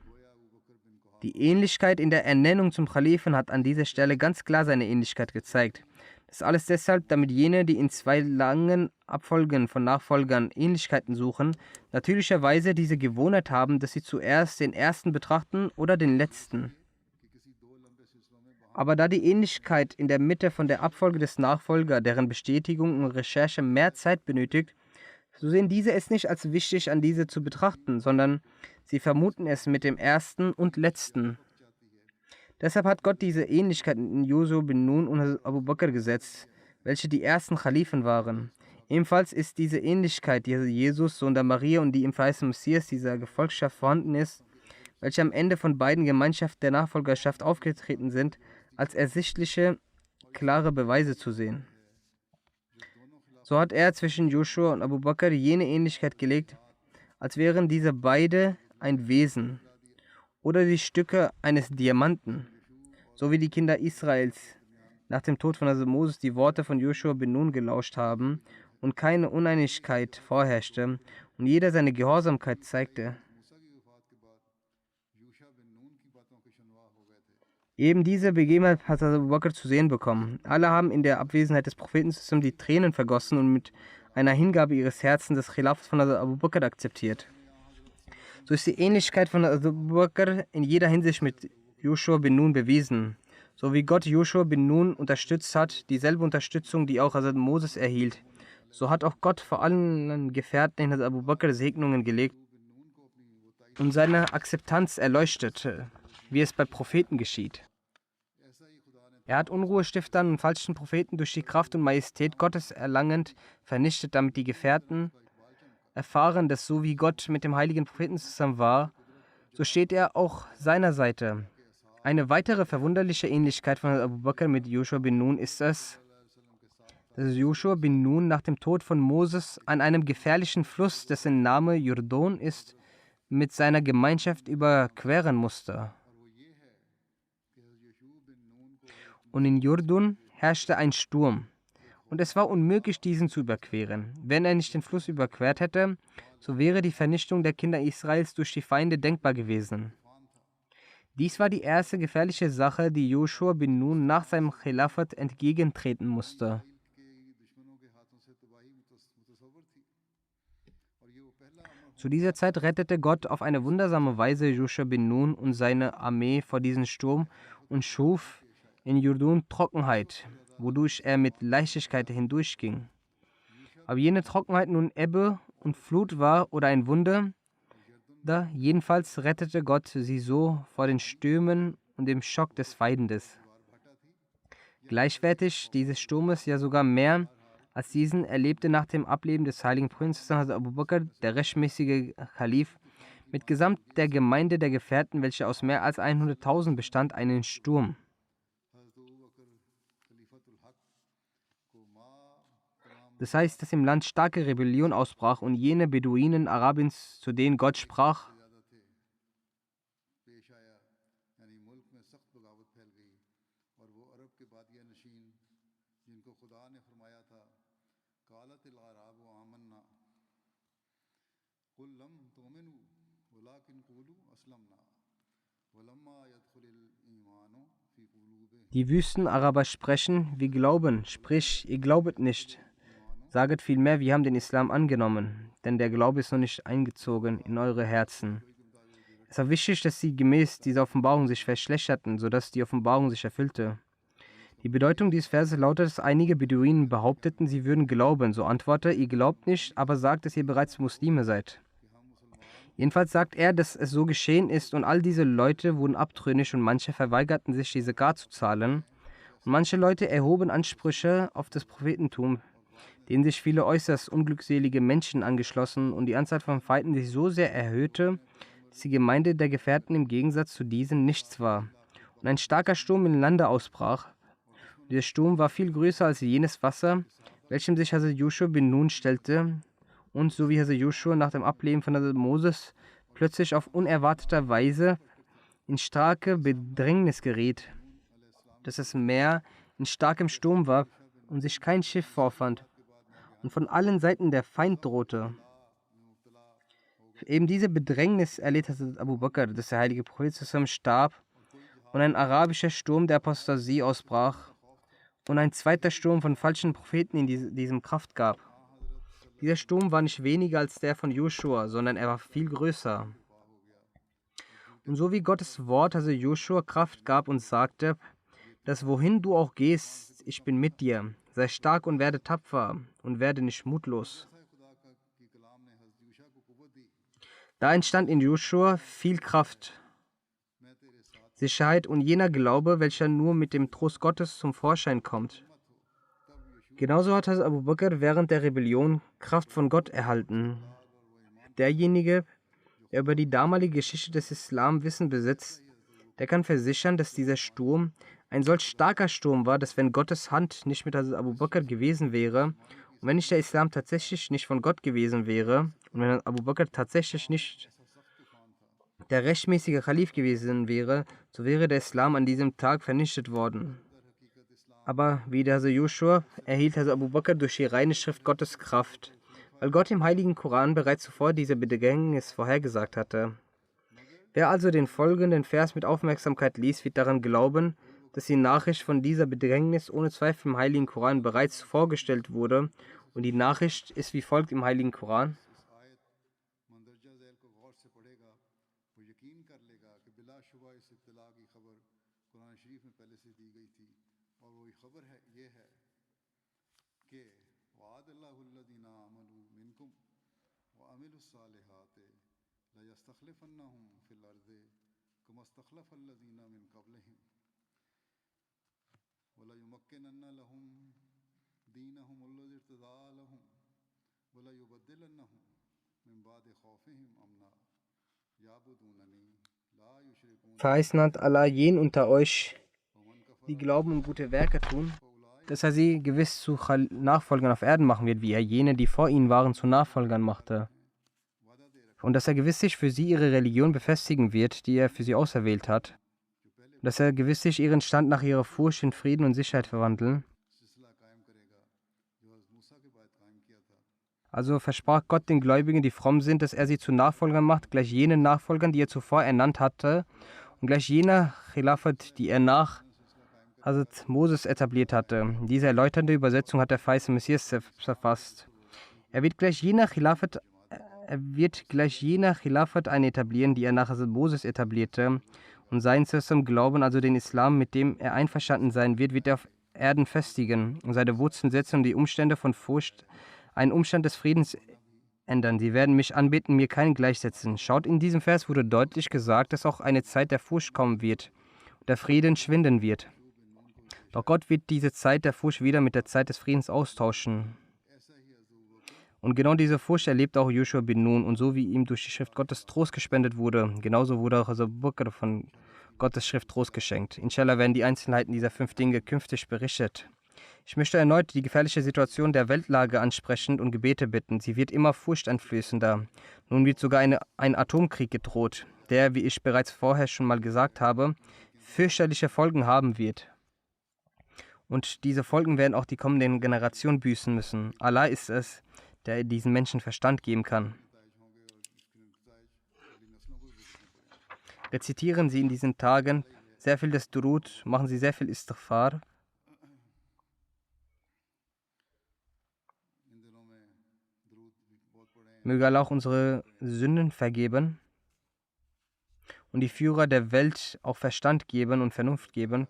S2: Die Ähnlichkeit in der Ernennung zum Kalifen hat an dieser Stelle ganz klar seine Ähnlichkeit gezeigt. Das alles deshalb, damit jene, die in zwei langen Abfolgen von Nachfolgern Ähnlichkeiten suchen, natürlicherweise diese Gewohnheit haben, dass sie zuerst den ersten betrachten oder den letzten. Aber da die Ähnlichkeit in der Mitte von der Abfolge des Nachfolger, deren Bestätigung und Recherche mehr Zeit benötigt, so sehen diese es nicht als wichtig an diese zu betrachten, sondern sie vermuten es mit dem ersten und letzten. Deshalb hat Gott diese Ähnlichkeit in Josua bin Nun und Abu Bakr gesetzt, welche die ersten Khalifen waren. Ebenfalls ist diese Ähnlichkeit, die Jesus, Sohn der Maria und die im verheißenen Messias dieser Gefolgschaft vorhanden ist, welche am Ende von beiden Gemeinschaften der Nachfolgerschaft aufgetreten sind, als ersichtliche, klare Beweise zu sehen. So hat er zwischen Joshua und Abu Bakr jene Ähnlichkeit gelegt, als wären diese beide ein Wesen oder die Stücke eines Diamanten, so wie die Kinder Israels nach dem Tod von Hazrat Moses die Worte von Joshua bin Nun gelauscht haben und keine Uneinigkeit vorherrschte und jeder seine Gehorsamkeit zeigte. Eben diese Begebenheit hat Abu Bakr zu sehen bekommen. Alle haben in der Abwesenheit des Propheten zusammen die Tränen vergossen und mit einer Hingabe ihres Herzens das Khilafat von Abu Bakr akzeptiert. So ist die Ähnlichkeit von Abu Bakr in jeder Hinsicht mit Joshua bin Nun bewiesen. So wie Gott Joshua bin Nun unterstützt hat, dieselbe Unterstützung, die auch Hazrat Moses erhielt, so hat auch Gott vor allen Gefährten in Hazrat Abu Bakr Segnungen gelegt und seine Akzeptanz erleuchtet, wie es bei Propheten geschieht. Er hat Unruhestiftern und falschen Propheten durch die Kraft und Majestät Gottes erlangend vernichtet, damit die Gefährten erfahren, dass so wie Gott mit dem heiligen Propheten zusammen war, so steht er auch seiner Seite. Eine weitere verwunderliche Ähnlichkeit von Abu Bakr mit Joshua bin Nun ist es, dass Joshua bin Nun nach dem Tod von Moses an einem gefährlichen Fluss, dessen Name Jordan ist, mit seiner Gemeinschaft überqueren musste. Und in Jordan herrschte ein Sturm. Und es war unmöglich, diesen zu überqueren. Wenn er nicht den Fluss überquert hätte, so wäre die Vernichtung der Kinder Israels durch die Feinde denkbar gewesen. Dies war die erste gefährliche Sache, die Joshua bin Nun nach seinem Khilafat entgegentreten musste. Zu dieser Zeit rettete Gott auf eine wundersame Weise Joshua bin Nun und seine Armee vor diesem Sturm und schuf in Jordan Trockenheit, wodurch er mit Leichtigkeit hindurchging. Ob jene Trockenheit nun Ebbe und Flut war oder ein Wunder, jedenfalls rettete Gott sie so vor den Stürmen und dem Schock des Feindes. Gleichwertig dieses Sturmes, ja sogar mehr als diesen, erlebte nach dem Ableben des heiligen Prinzen Abu Bakr, der rechtmäßige Kalif, mit Gesamt der Gemeinde der Gefährten, welche aus mehr als 100.000 bestand, einen Sturm. Das heißt, dass im Land starke Rebellion ausbrach und jene Beduinen Arabiens, zu denen Gott sprach, die Wüstenaraber sprechen, wir glauben, sprich, ihr glaubet nicht. Saget vielmehr, wir haben den Islam angenommen, denn der Glaube ist noch nicht eingezogen in eure Herzen. Es war wichtig, dass sie gemäß dieser Offenbarung sich verschlechterten, sodass die Offenbarung sich erfüllte. Die Bedeutung dieses Verses lautet, dass einige Beduinen behaupteten, sie würden glauben. So antwortete, ihr glaubt nicht, aber sagt, dass ihr bereits Muslime seid. Jedenfalls sagt er, dass es so geschehen ist und all diese Leute wurden abtrünnig und manche verweigerten sich, die Zakat zu zahlen. Und manche Leute erhoben Ansprüche auf das Prophetentum, denen sich viele äußerst unglückselige Menschen angeschlossen und die Anzahl von Feinden sich so sehr erhöhte, dass die Gemeinde der Gefährten im Gegensatz zu diesen nichts war. Und ein starker Sturm im Lande ausbrach. Und dieser Sturm war viel größer als jenes Wasser, welchem sich Hazrat Joshua bin Nun stellte, und so wie Hazrat Joshua nach dem Ableben von Hazrat Moses plötzlich auf unerwartete Weise in starke Bedrängnis geriet, dass das Meer in starkem Sturm war und sich kein Schiff vorfand und von allen Seiten der Feind drohte. Eben diese Bedrängnis erlitt Hazrat Abu Bakr, dass der heilige Prophet zusammen starb und ein arabischer Sturm der Apostasie ausbrach und ein zweiter Sturm von falschen Propheten in diesem Kraft gab. Dieser Sturm war nicht weniger als der von Joshua, sondern er war viel größer. Und so wie Gottes Wort also Joshua Kraft gab und sagte, dass wohin du auch gehst, ich bin mit dir. Sei stark und werde tapfer und werde nicht mutlos. Da entstand in Joshua viel Kraft, Sicherheit und jener Glaube, welcher nur mit dem Trost Gottes zum Vorschein kommt. Genauso hat Hazrat Abu Bakr während der Rebellion Kraft von Gott erhalten. Derjenige, der über die damalige Geschichte des Islam Wissen besitzt, der kann versichern, dass dieser Sturm ein solch starker Sturm war, dass wenn Gottes Hand nicht mit Hazrat Abu Bakr gewesen wäre und wenn nicht der Islam tatsächlich nicht von Gott gewesen wäre und wenn Abu Bakr tatsächlich nicht der rechtmäßige Kalif gewesen wäre, so wäre der Islam an diesem Tag vernichtet worden. Aber wie der Hazrat Joshua erhielt Hazrat Abu Bakr durch die reine Schrift Gottes Kraft, weil Gott im heiligen Koran bereits zuvor diese Bedrängnis vorhergesagt hatte. Wer also den folgenden Vers mit Aufmerksamkeit liest, wird daran glauben, dass die Nachricht von dieser Bedrängnis ohne Zweifel im heiligen Koran bereits vorgestellt wurde und die Nachricht ist wie folgt im heiligen Koran. Verheißen hat Allah jenen unter euch, die glauben und gute Werke tun, dass er sie gewiss zu Nachfolgern auf Erden machen wird, wie er jene, die vor ihnen waren, zu Nachfolgern machte. Und dass er gewiss sich für sie ihre Religion befestigen wird, die er für sie auserwählt hat. Und dass er gewiss sich ihren Stand nach ihrer Furcht in Frieden und Sicherheit verwandeln. Also versprach Gott den Gläubigen, die fromm sind, dass er sie zu Nachfolgern macht, gleich jenen Nachfolgern, die er zuvor ernannt hatte, und gleich jener Khilafat, die er nach Hazrat Moses etabliert hatte. Diese erläuternde Übersetzung hat der verheißene Messias verfasst. Er wird gleich jener Khilafat eine etablieren, die er nach Hazrat Moses etablierte, und seinen zusammen Glauben, also den Islam, mit dem er einverstanden sein wird er auf Erden festigen und seine Wurzeln setzen und die Umstände von Furcht einen Umstand des Friedens ändern. Sie werden mich anbeten, mir keinen gleichsetzen. Schaut, in diesem Vers wurde deutlich gesagt, dass auch eine Zeit der Furcht kommen wird und der Frieden schwinden wird. Doch Gott wird diese Zeit der Furcht wieder mit der Zeit des Friedens austauschen. Und genau diese Furcht erlebt auch Joshua bin Nun. Und so wie ihm durch die Schrift Gottes Trost gespendet wurde, genauso wurde auch Abu Bakr von Gottes Schrift Trost geschenkt. Inshallah werden die Einzelheiten dieser 5 Dinge künftig berichtet. Ich möchte erneut die gefährliche Situation der Weltlage ansprechen und Gebete bitten. Sie wird immer furchteinflößender. Nun wird sogar ein Atomkrieg gedroht, der, wie ich bereits vorher schon mal gesagt habe, fürchterliche Folgen haben wird. Und diese Folgen werden auch die kommenden Generationen büßen müssen. Allah ist es, der diesen Menschen Verstand geben kann. Rezitieren Sie in diesen Tagen sehr viel des Durud, machen Sie sehr viel Istighfar. Möge Allah auch unsere Sünden vergeben und die Führer der Welt auch Verstand geben und Vernunft geben.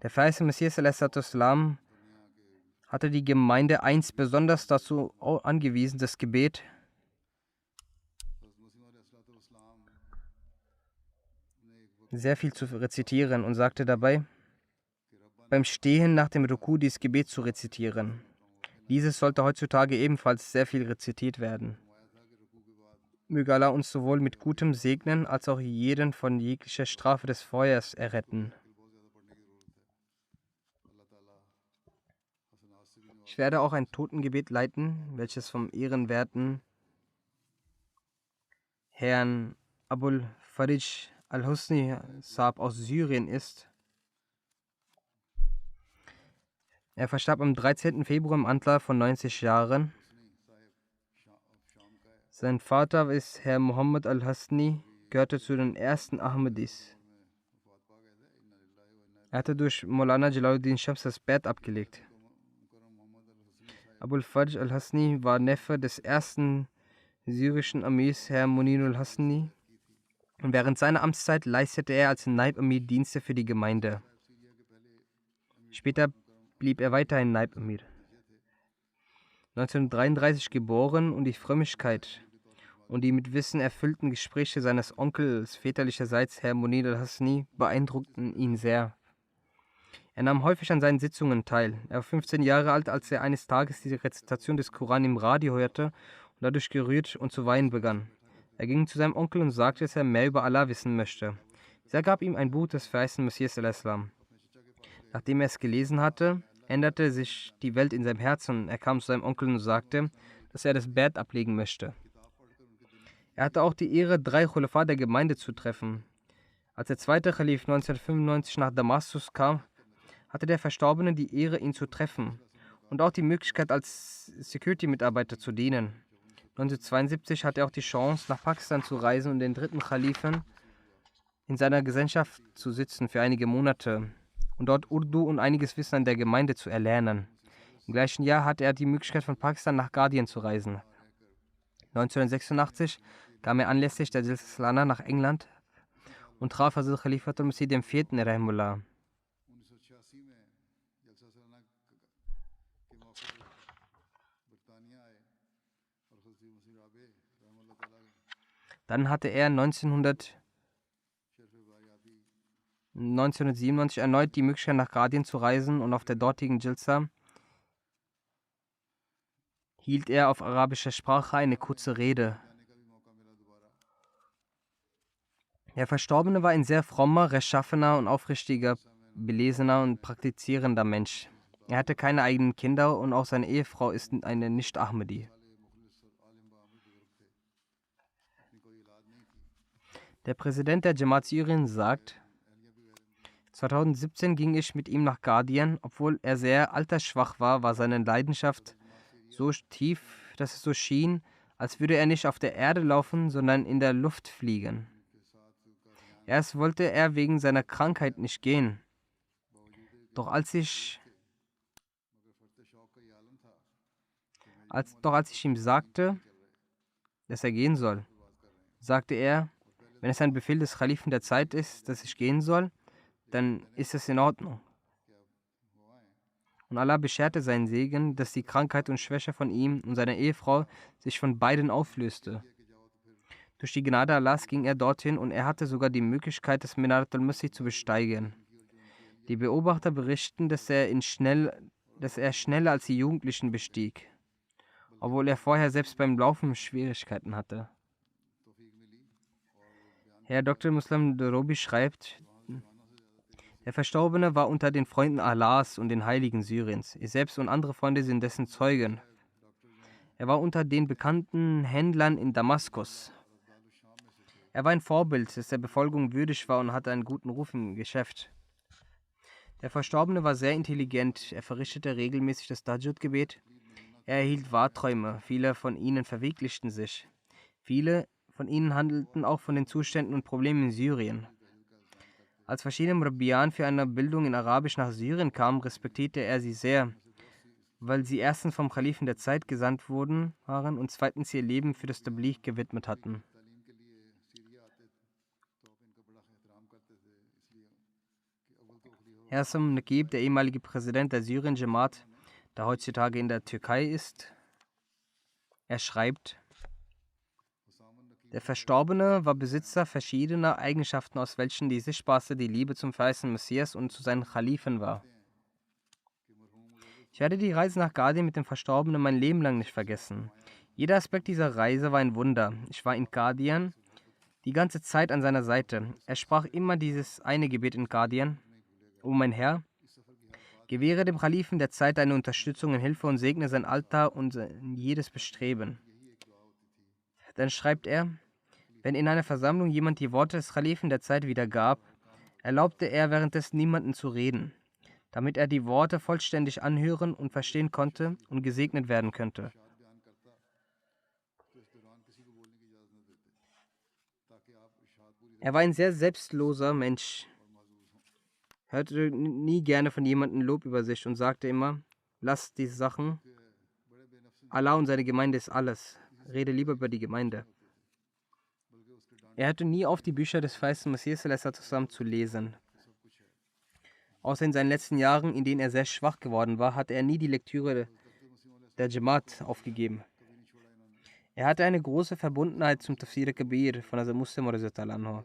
S2: Der verheißene Messias a.s. hatte die Gemeinde einst besonders dazu angewiesen, das Gebet sehr viel zu rezitieren und sagte dabei, beim Stehen nach dem Ruku dieses Gebet zu rezitieren. Dieses sollte heutzutage ebenfalls sehr viel rezitiert werden. Möge Allah uns sowohl mit Gutem segnen, als auch jeden von jeglicher Strafe des Feuers erretten. Ich werde auch ein Totengebet leiten, welches vom ehrenwerten Herrn Abul Farij al-Husni Saab aus Syrien ist. Er verstarb am 13. Februar im Alter von 90 Jahren. Sein Vater ist Herr Muhammad al-Hasni, gehörte zu den ersten Ahmadis. Er hatte durch Maulana Jalaluddin Shams das Bett abgelegt. Abul Fajr al-Hasni war Neffe des ersten syrischen Amirs Herr Munir al-Hasni und während seiner Amtszeit leistete er als Naib Amir Dienste für die Gemeinde. Später blieb er weiterhin Naib Amir. 1933 geboren und die Frömmigkeit und die mit Wissen erfüllten Gespräche seines Onkels väterlicherseits, Herr Munir al-Hasni, beeindruckten ihn sehr. Er nahm häufig an seinen Sitzungen teil. Er war 15 Jahre alt, als er eines Tages die Rezitation des Koran im Radio hörte und dadurch gerührt und zu weinen begann. Er ging zu seinem Onkel und sagte, dass er mehr über Allah wissen möchte. Dieser gab ihm ein Buch des verheißenen Messias al-Islam. Nachdem er es gelesen hatte, änderte sich die Welt in seinem Herzen. Er kam zu seinem Onkel und sagte, dass er das Bett ablegen möchte. Er hatte auch die Ehre, 3 Khulafa der Gemeinde zu treffen. Als der zweite Khalif 1995 nach Damaskus kam, hatte der Verstorbene die Ehre, ihn zu treffen und auch die Möglichkeit, als Security-Mitarbeiter zu dienen. 1972 hatte er auch die Chance, nach Pakistan zu reisen und den dritten Khalifen in seiner Gesellschaft zu sitzen für einige Monate und dort Urdu und einiges Wissen an der Gemeinde zu erlernen. Im gleichen Jahr hatte er die Möglichkeit, von Pakistan nach Guardian zu reisen. 1986 kam er anlässlich der Jalsa Salana nach England und traf Hazrat Khalifatul Masih IV. Rahimullah. Dann hatte er 1997 erneut die Möglichkeit, nach Guardian zu reisen und auf der dortigen Jalsa hielt er auf arabischer Sprache eine kurze Rede. Der Verstorbene war ein sehr frommer, rechtschaffener und aufrichtiger, belesener und praktizierender Mensch. Er hatte keine eigenen Kinder und auch seine Ehefrau ist eine Nicht-Ahmadi. Der Präsident der Jamaat Syrien sagt, 2017 ging ich mit ihm nach Guardian. Obwohl er sehr altersschwach war, war seine Leidenschaft so tief, dass es so schien, als würde er nicht auf der Erde laufen, sondern in der Luft fliegen. Erst wollte er wegen seiner Krankheit nicht gehen. Doch als ich ihm sagte, dass er gehen soll, sagte er, wenn es ein Befehl des Khalifen der Zeit ist, dass ich gehen soll, dann ist es in Ordnung. Und Allah bescherte seinen Segen, dass die Krankheit und Schwäche von ihm und seiner Ehefrau sich von beiden auflöste. Durch die Gnade Allahs ging er dorthin und er hatte sogar die Möglichkeit, das Minarat al-Masih zu besteigen. Die Beobachter berichten, dass er schneller als die Jugendlichen bestieg, obwohl er vorher selbst beim Laufen Schwierigkeiten hatte. Herr Dr. Muslim Dorobi schreibt, der Verstorbene war unter den Freunden Allahs und den Heiligen Syriens. Ich selbst und andere Freunde sind dessen Zeugen. Er war unter den bekannten Händlern in Damaskus. Er war ein Vorbild, das der Befolgung würdig war und hatte einen guten Ruf im Geschäft. Der Verstorbene war sehr intelligent. Er verrichtete regelmäßig das Tahajjud-Gebet. Er erhielt Wahrträume. Viele von ihnen verwirklichten sich. Viele von ihnen handelten auch von den Zuständen und Problemen in Syrien. Als verschiedene Murabbiyan für eine Bildung in Arabisch nach Syrien kamen, respektierte er sie sehr, weil sie erstens vom Khalifen der Zeit gesandt waren und zweitens ihr Leben für das Tabligh gewidmet hatten. Hersam Nakib, der ehemalige Präsident der Syrien-Jamaat, der heutzutage in der Türkei ist, er schreibt, der Verstorbene war Besitzer verschiedener Eigenschaften, aus welchen die sichtbarste die Liebe zum verheißenen Messias und zu seinen Khalifen war. Ich werde die Reise nach Guardian mit dem Verstorbenen mein Leben lang nicht vergessen. Jeder Aspekt dieser Reise war ein Wunder. Ich war in Guardian die ganze Zeit an seiner Seite. Er sprach immer dieses eine Gebet in Guardian: O mein Herr, gewähre dem Khalifen der Zeit deine Unterstützung und Hilfe und segne sein Alter und jedes Bestreben. Dann schreibt er, wenn in einer Versammlung jemand die Worte des Khalifen der Zeit wiedergab, erlaubte er währenddessen niemanden zu reden, damit er die Worte vollständig anhören und verstehen konnte und gesegnet werden könnte. Er war ein sehr selbstloser Mensch, hörte nie gerne von jemandem Lob über sich und sagte immer, lass diese Sachen, Allah und seine Gemeinde ist alles, rede lieber über die Gemeinde. Er hörte nie auf, die Bücher des Feisten Messias zusammen zu lesen. Außer in seinen letzten Jahren, in denen er sehr schwach geworden war, hatte er nie die Lektüre der Jamaat aufgegeben. Er hatte eine große Verbundenheit zum Tafsir Kabir von Hazrat Muslim anhu.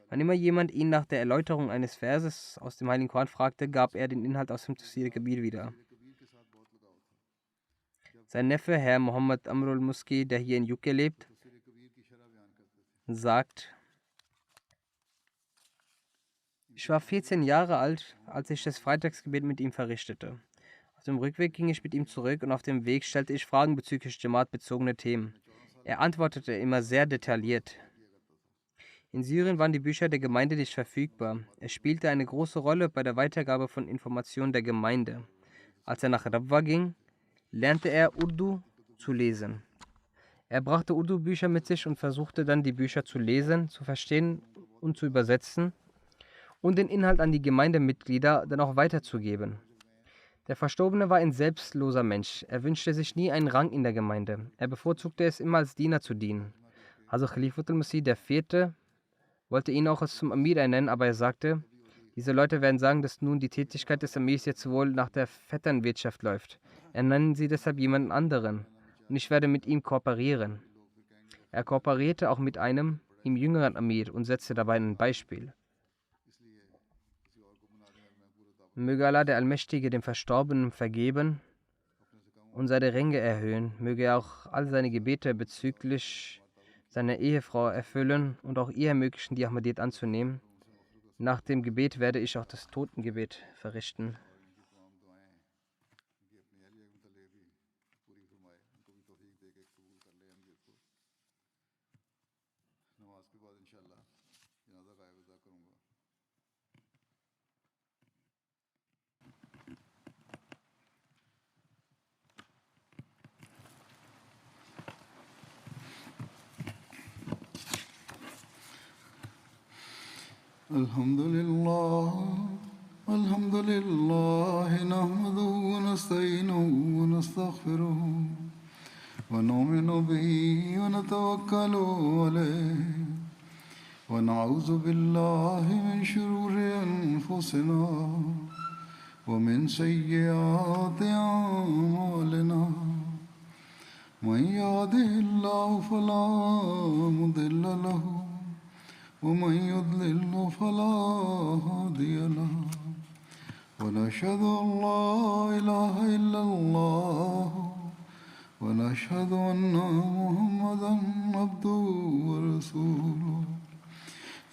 S2: Wann immer jemand ihn nach der Erläuterung eines Verses aus dem Heiligen Koran fragte, gab er den Inhalt aus dem Tafsir Kabir wieder. Sein Neffe, Herr Muhammad Amrul Muski, der hier in UK lebt, sagt, ich war 14 Jahre alt, als ich das Freitagsgebet mit ihm verrichtete. Auf dem Rückweg ging ich mit ihm zurück und auf dem Weg stellte ich Fragen bezüglich Jamaat-bezogene Themen. Er antwortete immer sehr detailliert. In Syrien waren die Bücher der Gemeinde nicht verfügbar. Er spielte eine große Rolle bei der Weitergabe von Informationen der Gemeinde. Als er nach Rabwa ging, lernte er Urdu zu lesen. Er brachte Urdu-Bücher mit sich und versuchte dann, die Bücher zu lesen, zu verstehen und zu übersetzen und den Inhalt an die Gemeindemitglieder dann auch weiterzugeben. Der Verstorbene war ein selbstloser Mensch. Er wünschte sich nie einen Rang in der Gemeinde. Er bevorzugte es immer, als Diener zu dienen. Also Khalifatul Masih IV. Wollte ihn auch zum Amir ernennen, aber er sagte, diese Leute werden sagen, dass nun die Tätigkeit des Amirs jetzt wohl nach der Vetternwirtschaft läuft. Ernennen Sie deshalb jemanden anderen und ich werde mit ihm kooperieren. Er kooperierte auch mit einem ihm jüngeren Amir und setzte dabei ein Beispiel. Möge Allah der Allmächtige dem Verstorbenen vergeben und seine Ränge erhöhen. Möge er auch all seine Gebete bezüglich seiner Ehefrau erfüllen und auch ihr ermöglichen, die Ahmadiyyat anzunehmen. Nach dem Gebet werde ich auch das Totengebet verrichten.
S1: الحمد لله نحمده ونستعينه ونستغفره ونؤمن به ونتوكل عليه ونعوذ بالله من شرور أنفسنا ومن سيئات أعمالنا من يهده الله فلا مضل له ومن يضلل فلا هادي له ونشهد أن لا إله إلا الله ونشهد أن محمدا عبده ورسوله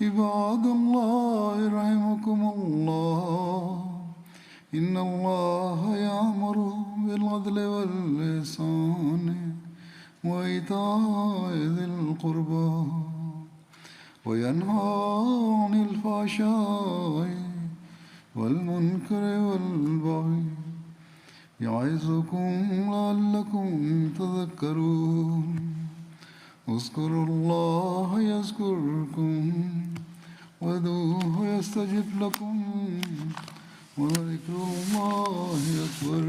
S1: عباد الله رحمكم الله إن الله يأمر بالعدل والإحسان وإيتاء ذي القربى وينهى عن الفحشاء والمنكر والبغي يعظكم لعلكم تذكرون اذكروا الله يذكركم وادعوه يستجب لكم ولذكر الله أكبر